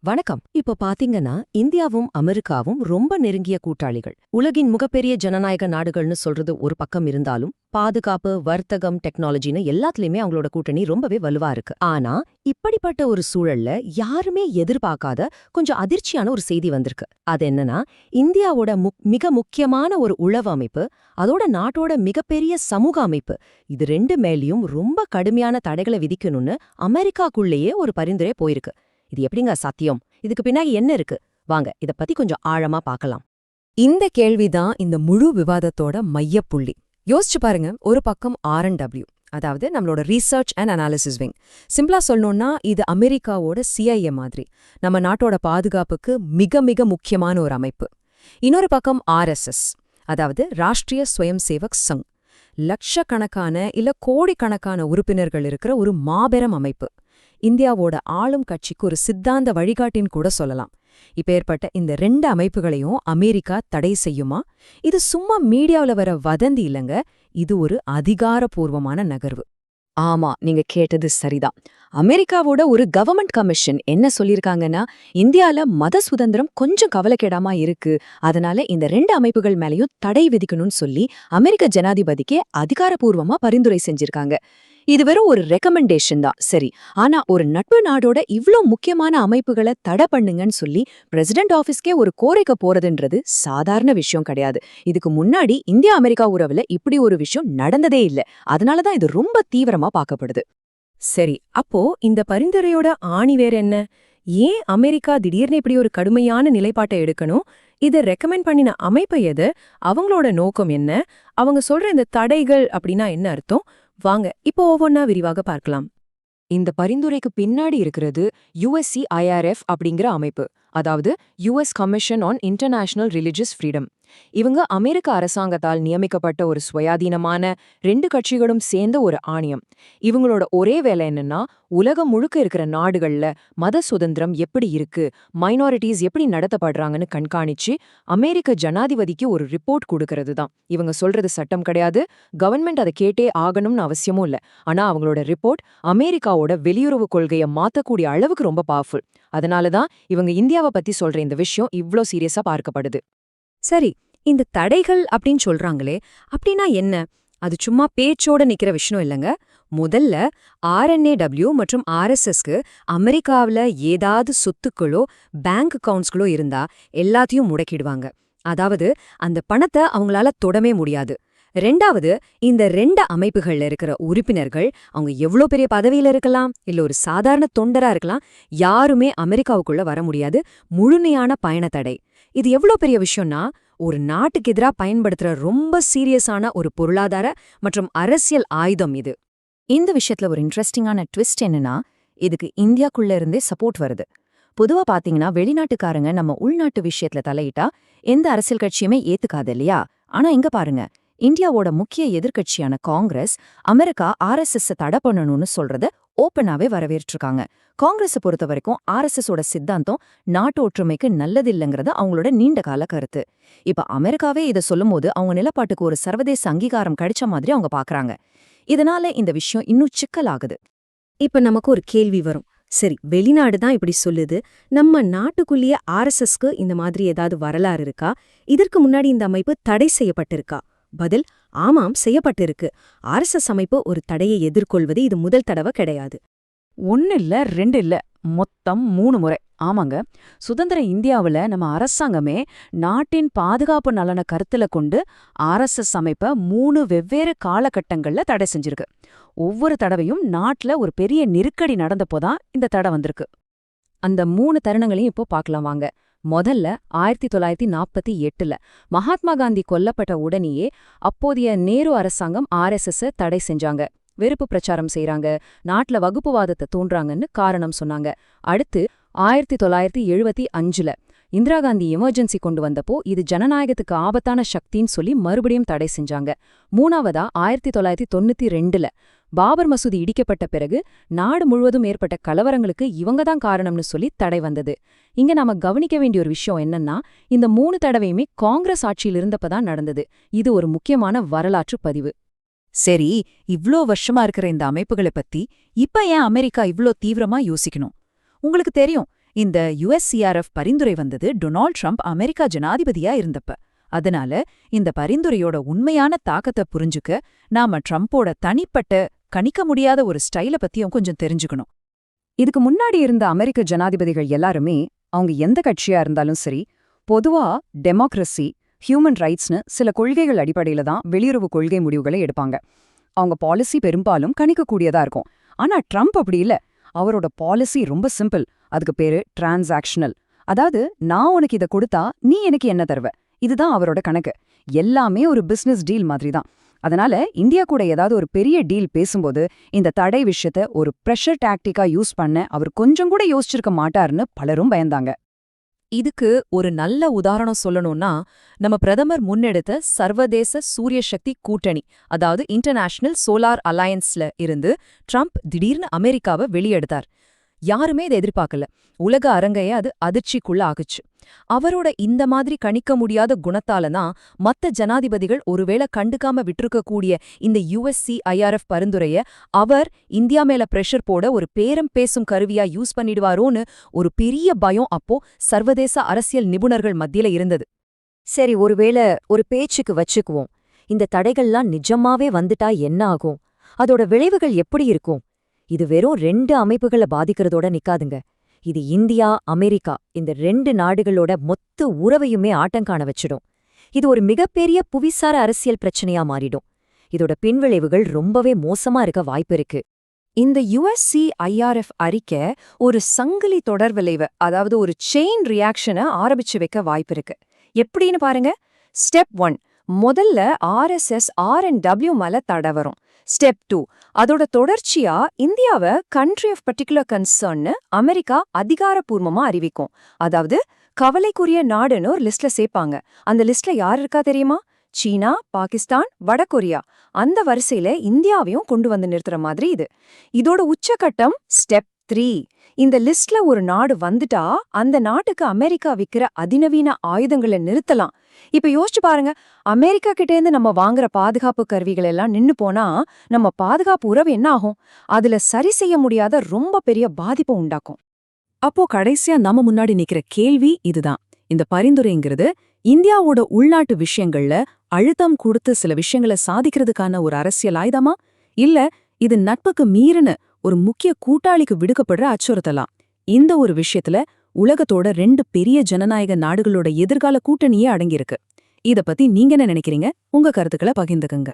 வணக்கம். இப்ப பாத்தீங்கன்னா இந்தியாவும் அமெரிக்காவும் ரொம்ப நெருங்கிய கூட்டாளிகள். உலகின் மிகப்பெரிய ஜனநாயக நாடுகள்னு சொல்றது ஒரு பக்கம் இருந்தாலும் பாதுகாப்பு, வர்த்தகம், டெக்னாலஜின்னு எல்லாத்துலயுமே அவங்களோட கூட்டணி ரொம்பவே வலுவா இருக்கு. ஆனா இப்படிப்பட்ட ஒரு சூழல்ல யாருமே எதிர்பார்க்காத கொஞ்சம் அதிர்ச்சியான ஒரு செய்தி வந்திருக்கு. அது என்னன்னா, இந்தியாவோட மிக முக்கியமான ஒரு உளவு அமைப்பு, அதோட நாட்டோட மிகப்பெரிய சமூக அமைப்பு, இது ரெண்டு மேலயும் ரொம்ப கடுமையான தடைகளை விதிக்கணும்னு அமெரிக்காக்குள்ளேயே ஒரு பரிந்துரை போயிருக்கு. இது எப்படிங்க சாத்தியம்? இதுக்கு பின்னாடி என்ன இருக்கு? வாங்க இத பத்தி கொஞ்சம் ஆழமா பார்க்கலாம். இந்த கேள்விதான் இந்த முழு விவாதத்தோட மையப்புள்ளி. யோசிச்சு பாருங்க, ஒரு பக்கம் R&W, அதாவது நம்மளோட ரிசர்ச் அண்ட் அனாலிசிஸ் விங். சிம்பிளா சொல்லணும்னா இது அமெரிக்காவோட CIA மாதிரி, நம்ம நாட்டோட பாதுகாப்புக்கு மிக மிக முக்கியமான ஒரு அமைப்பு. இன்னொரு பக்கம் RSS, அதாவது ராஷ்டிரிய ஸ்வயம் சேவக் சங். லட்சக்கணக்கான இல்ல கோடிக்கணக்கான உறுப்பினர்கள் இருக்கிற ஒரு மாபெரும் அமைப்பு. இந்தியாவோட ஆளும் கட்சிக்கு ஒரு சித்தாந்த வழிகாட்டின்னு கூட சொல்லலாம். இப்ப ஏற்பட்ட இந்த ரெண்டு அமைப்புகளையும் அமெரிக்கா தடை செய்யுமா? இது சும்மா மீடியாவுல வர வதந்தி இல்லங்க, இது ஒரு அதிகாரப்பூர்வமான நகர்வு. ஆமா, நீங்க கேட்டது சரிதான். அமெரிக்காவோட ஒரு கவர்மெண்ட் கமிஷன் என்ன சொல்லிருக்காங்கன்னா, இந்தியால மத சுதந்திரம் கொஞ்சம் கவலைக்கிடமா இருக்கு, அதனால இந்த ரெண்டு அமைப்புகள் மேலயும் தடை விதிக்கணும்னு சொல்லி அமெரிக்க ஜனாதிபதிக்கே அதிகாரப்பூர்வமா பரிந்துரை செஞ்சிருக்காங்க. இது வெறும் ஒரு ரெக்கமெண்டேஷன் தான், சரி. ஆனா ஒரு நட்பு நாடோட இவ்ளோ முக்கியமான அமைப்புகளை தடை பண்ணுங்கன்னு சொல்லி பிரசிடென்ட் ஆபீஸ்க்கே ஒரு கோரிக்கை போறதுன்றது சாதாரண விஷயம் கிடையாது. இதுக்கு முன்னாடி இந்தியா அமெரிக்கா உறவுல இப்படி ஒரு விஷயம் நடந்ததே இல்ல. அதனாலதான் இது ரொம்ப தீவிரமா பார்க்கப்படுது. சரி, அப்போ இந்த பரிந்துரையோட ஆணி வேற என்ன? ஏன் அமெரிக்கா திடீர்னு இப்படி ஒரு கடுமையான நிலைப்பாட்டை எடுக்கணும்? இதை ரெக்கமெண்ட் பண்ணின அமைப்பு எது? அவங்களோட நோக்கம் என்ன? அவங்க சொல்ற இந்த தடைகள் அப்படின்னா என்ன அர்த்தம்? வாங்க இப்போ ஒவ்வொன்னா விரிவாக பார்க்கலாம். இந்த பரிந்துரைக்கு பின்னாடி இருக்கிறது USCIRF அப்படிங்கிற அமைப்பு, அதாவது US commission on international religious freedom. இவங்க அமெரிக்க அரசாங்கத்தால் நியமிக்கப்பட்ட ஒரு சுயாதீனமான ரெண்டு கட்சிகளும் சேர்ந்த ஒரு ஆணையம். இவங்களோட ஒரே வேலை என்னன்னா, உலகம் முழுக்க இருக்கிற நாடுகள்ல மத சுதந்திரம் எப்படி இருக்கு, மைனாரிட்டிஸ் எப்படி நடத்தப்படுறாங்கன்னு கண்காணிச்சு அமெரிக்க ஜனாதிபதிக்கு ஒரு ரிப்போர்ட் கொடுக்கறது தான். இவங்க சொல்றது சட்டம் கிடையாது, கவர்மெண்ட் அதை கேட்டே ஆகணும்னு அவசியமும் இல்ல. ஆனா அவங்களோட ரிப்போர்ட் அமெரிக்காவோட வெளியுறவு கொள்கையை மாத்தக்கூடிய அளவுக்கு ரொம்ப பவர்ஃபுல். அதனாலதான் இவங்க இந்தியாவை பத்தி சொல்ற இந்த விஷயம் இவ்ளோ சீரியஸா பார்க்கப்படுது. சரி, இந்த தடைகள் அப்படின்னு சொல்றாங்களே, அப்படின்னா என்ன? அது சும்மா பேச்சோட நிக்கிற விஷயம் இல்லைங்க. முதல்ல RNAW மற்றும் RSSக்கு அமெரிக்காவில் ஏதாவது சொத்துக்களோ பேங்க் அக்கவுண்ட்ஸ்களோ இருந்தா எல்லாத்தையும் முடக்கிடுவாங்க. அதாவது அந்த பணத்தை அவங்களால தொடவே முடியாது. ரெண்டாவது, இந்த ரெண்டு அமைப்புகள்ல இருக்கிற உறுப்பினர்கள் அவங்க எவ்வளோ பெரிய பதவியில இருக்கலாம், இல்ல ஒரு சாதாரண தொண்டரா இருக்கலாம், யாருமே அமெரிக்காவுக்குள்ள வர முடியாது. முழுமையான பயண தடை. இது எவ்வளோ பெரிய விஷயம்னா, ஒரு நாட்டுக்கு எதிராக பயன்படுத்துற ரொம்ப சீரியஸான ஒரு பொருளாதார மற்றும் அரசியல் ஆயுதம் இது. இந்த விஷயத்துல ஒரு இன்ட்ரெஸ்டிங்கான ட்விஸ்ட் என்னன்னா, இதுக்கு இந்தியாக்குள்ள இருந்தே சப்போர்ட் வருது. பொதுவா பாத்தீங்கன்னா வெளிநாட்டுக்காரங்க நம்ம உள்நாட்டு விஷயத்துல தலையிட்டா எந்த அரசியல் கட்சியுமே ஏத்துக்காது இல்லையா? ஆனா இங்க பாருங்க, இந்தியாவோட முக்கிய எதிர்க்கட்சியான காங்கிரஸ் அமெரிக்கா RSS தடை பண்ணணும்னு சொல்றத ஓப்பனாவே வரவேற்றிருக்காங்க. காங்கிரஸை பொறுத்த வரைக்கும் RSSோட சித்தாந்தம் நாட்டு ஒற்றுமைக்கு நல்லதில்லைங்கிறது அவங்களோட நீண்ட கால கருத்து. இப்ப அமெரிக்காவே இதை சொல்லும் போது அவங்க நிலப்பாட்டுக்கு ஒரு சர்வதேச அங்கீகாரம் கிடைச்ச மாதிரி அவங்க பாக்குறாங்க. இதனால இந்த விஷயம் இன்னும் சிக்கலாகுது. இப்ப நமக்கு ஒரு கேள்வி வரும். சரி, வெளிநாடு தான் இப்படி சொல்லுது, நம்ம நாட்டுக்குள்ளேயே RSSக்கு இந்த மாதிரி ஏதாவது வரலாறு இருக்கா? இதற்கு முன்னாடி இந்த அமைப்பு தடை செய்யப்பட்டிருக்கா? பதில், ஆமாம், செய்யப்பட்டிருக்கு. RSS அமைப்பு ஒரு தடையை எதிர்கொள்வது இது முதல் தடவை கிடையாது. ஒன்னு இல்ல, ரெண்டு இல்ல, மொத்தம் 3 முறை. ஆமாங்க, சுதந்திர இந்தியாவுல நம்ம அரசாங்கமே நாட்டின் பாதுகாப்பு நலனை கருத்துல கொண்டு RSS அமைப்பை 3 வெவ்வேறு காலகட்டங்கள்ல தடை செஞ்சிருக்கு. ஒவ்வொரு தடவையும் நாட்டுல ஒரு பெரிய நெருக்கடி நடந்தப்போதான் இந்த தடை வந்திருக்கு. அந்த 3 தருணங்களையும் இப்போ பார்க்கலாம் வாங்க. முதல்ல 1948ல மகாத்மா காந்தி கொல்லப்பட்ட உடனேயே அப்போதைய நேரு அரசாங்கம் RSS தடை செஞ்சாங்க. வெறுப்பு பிரச்சாரம் செய்றாங்க, நாட்டுல வகுப்புவாதத்தை தூண்டுறாங்கன்னு காரணம் சொன்னாங்க. அடுத்து 1975ல இந்திரா காந்தி எமர்ஜென்சி கொண்டு வந்தப்போ இது ஜனநாயகத்துக்கு ஆபத்தான சக்தின்னு சொல்லி மறுபடியும் தடை செஞ்சாங்க. மூணாவதா 1992ல பாபர் மசூதி இடிக்கப்பட்ட பிறகு நாடு முழுவதும் ஏற்பட்ட கலவரங்களுக்கு இவங்கதான் காரணம்னு சொல்லி தடை வந்தது. இங்க நாம கவனிக்க வேண்டிய ஒரு விஷயம் என்னன்னா, இந்த 3 தடவையுமே காங்கிரஸ் ஆட்சியில் இருந்தப்பதான் நடந்தது. இது ஒரு முக்கியமான வரலாற்று பதிவு. சரி, இவ்ளோ வருஷமா இருக்கிற இந்த அமைப்புகளை பத்தி இப்ப ஏன் அமெரிக்கா இவ்ளோ தீவிரமா யோசிக்கணும்? உங்களுக்கு தெரியும், இந்த USCRF பரிந்துரை வந்தது டொனால்ட் ட்ரம்ப் அமெரிக்கா ஜனாதிபதியா இருந்தப்ப. அதனால இந்த பரிந்துரையோட உண்மையான தாக்கத்தை புரிஞ்சுக்க நாம ட்ரம்போட தனிப்பட்ட கணிக்க முடியாத ஒரு ஸ்டைல பத்தியும் கொஞ்சம் தெரிஞ்சுக்கணும். இதுக்கு முன்னாடி இருந்த அமெரிக்க ஜனாதிபதிகள் எல்லாருமே அவங்க எந்த கட்சியா இருந்தாலும் சரி, பொதுவா டெமோக்ரஸி, ஹியூமன் ரைட்ஸ்னு சில கொள்கைகள் அடிப்படையில தான் வெளியுறவு கொள்கை முடிவுகளை எடுப்பாங்க. அவங்க பாலிசி பெரும்பாலும் கணிக்கக்கூடியதா இருக்கும். ஆனா ட்ரம்ப் அப்படி இல்ல. அவரோட பாலிசி ரொம்ப சிம்பிள். அதுக்கு பேரு டிரான்சாக்ஷனல். அதாவது நான் உனக்கு இதை கொடுத்தா நீ எனக்கு என்ன தருவ, இதுதான் அவரோட கணக்கு. எல்லாமே ஒரு பிசினஸ் டீல் மாதிரி தான். அதனால இந்தியா கூட ஏதாவது ஒரு பெரிய டீல் பேசும்போது இந்த தடை விஷயத்த ஒரு பிரஷர் டாக்டிக்கா யூஸ் பண்ண அவர் கொஞ்சம் கூட யோசிச்சிருக்க மாட்டாருன்னு பலரும் பயந்தாங்க. இதுக்கு ஒரு நல்ல உதாரணம் சொல்லணும்னா, நம்ம பிரதமர் முன்னெடுத்த சர்வதேச சூரிய சக்தி கூட்டணி, அதாவது இன்டர்நேஷனல் சோலார் அலையன்ஸ்ல இருந்து ட்ரம்ப் திடீர்னு அமெரிக்காவை வெளியெடுத்தார். யாருமே இதை எதிர்பார்க்கல. உலக அரங்கைய அது அதிர்ச்சிக்குள்ள ஆகுச்சு. அவரோட இந்த மாதிரி கணிக்க முடியாத குணத்தால தான் மத்த ஜனாதிபதிகள் ஒருவேளை கண்டுக்காம விட்டுருக்கக்கூடிய இந்த USCIRF பரிந்துரைய அவர் இந்தியா மேல பிரஷர் போட ஒரு பேரம் பேசும் கருவியா யூஸ் பண்ணிடுவாரோன்னு ஒரு பெரிய பயம் அப்போ சர்வதேச அரசியல் நிபுணர்கள் மத்தியில இருந்தது. சரி, ஒருவேளை ஒரு பேச்சுக்கு வச்சுக்குவோம். இந்த தடைகள்லாம் நிஜமாவே வந்துட்டா என்ன ஆகும்? அதோட விளைவுகள் எப்படி இருக்கும்? இது வெறும் 2 அமைப்புகளை பாதிக்கிறதோட நிக்காதுங்க. இது இந்தியா, அமெரிக்கா இந்த 2 நாடுகளோட மொத்த உறவையுமே ஆட்டங்காண வச்சிடும். இது ஒரு மிகப்பெரிய புவிசார அரசியல் பிரச்சனையா மாறிடும். இதோட பின்விளைவுகள் ரொம்பவே மோசமா இருக்க வாய்ப்பு இருக்கு. இந்த USCIRF அறிக்கை ஒரு சங்கிலி தொடர் விளைவு, அதாவது ஒரு செயின் ரியாக்ஷனை ஆரம்பிச்சு வைக்க வாய்ப்பு இருக்கு. எப்படின்னு பாருங்க. ஸ்டெப் 1, முதல்ல RSS R&W மேல தடை வரும். ஸ்டெப் 2, அதோட தொடர்ச்சியா இந்தியாவை கண்ட்ரி ஆஃப் பர்டிகுலர் கன்சர்ன்னு அமெரிக்கா அதிகாரப்பூர்வமா அறிவிக்கும். அதாவது கவலைக்குரிய நாடுன்னு ஒரு லிஸ்ட்ல சேர்ப்பாங்க. அந்த லிஸ்ட்ல யார் இருக்கா தெரியுமா? சீனா, பாகிஸ்தான், வடகொரியா. அந்த வரிசையில இந்தியாவையும் கொண்டு வந்து நிறுத்துற மாதிரி இது. இதோட உச்சகட்டம் ஸ்டெப் 3. இந்த லிஸ்ட்ல ஒரு நாடு வந்துட்டா அந்த நாட்டுக்கு அமெரிக்கா விக்கிற அதிநவீன ஆயுதங்களை நிறுத்தலாம். இப்ப யோசிச்சு பாருங்க, அமெரிக்கா கிட்டேந்து நம்ம வாங்குற பாதுகாப்பு கருவிகள் எல்லாம் நின்னு போனா நம்ம பாதுகாப்பு உறவு என்ன ஆகும்? அதுல சரி செய்ய முடியாத ரொம்ப பெரிய பாதிப்பை உண்டாக்கும். அப்போ கடைசியா நம்ம முன்னாடி நிக்கிற கேள்வி இதுதான். இந்த பரிந்துரைங்கிறது இந்தியாவோட உள்நாட்டு விஷயங்கள்ல அழுத்தம் கொடுத்து சில விஷயங்களை சாதிக்கிறதுக்கான ஒரு அரசியல் ஆயுதமா? இல்ல இது நட்புக்கு மீறின ஒரு முக்கிய கூட்டாளிக்கு விடுக்கப்படுற அச்சுறுத்தலா? இந்த ஒரு விஷயத்துல உலகத்தோட 2 பெரிய ஜனநாயக நாடுகளோட எதிர்கால கூட்டணியே அடங்கியிருக்கு. இத பத்தி நீங்க என்ன நினைக்கிறீங்க? உங்க கருத்துக்களை பகிர்ந்துக்குங்க.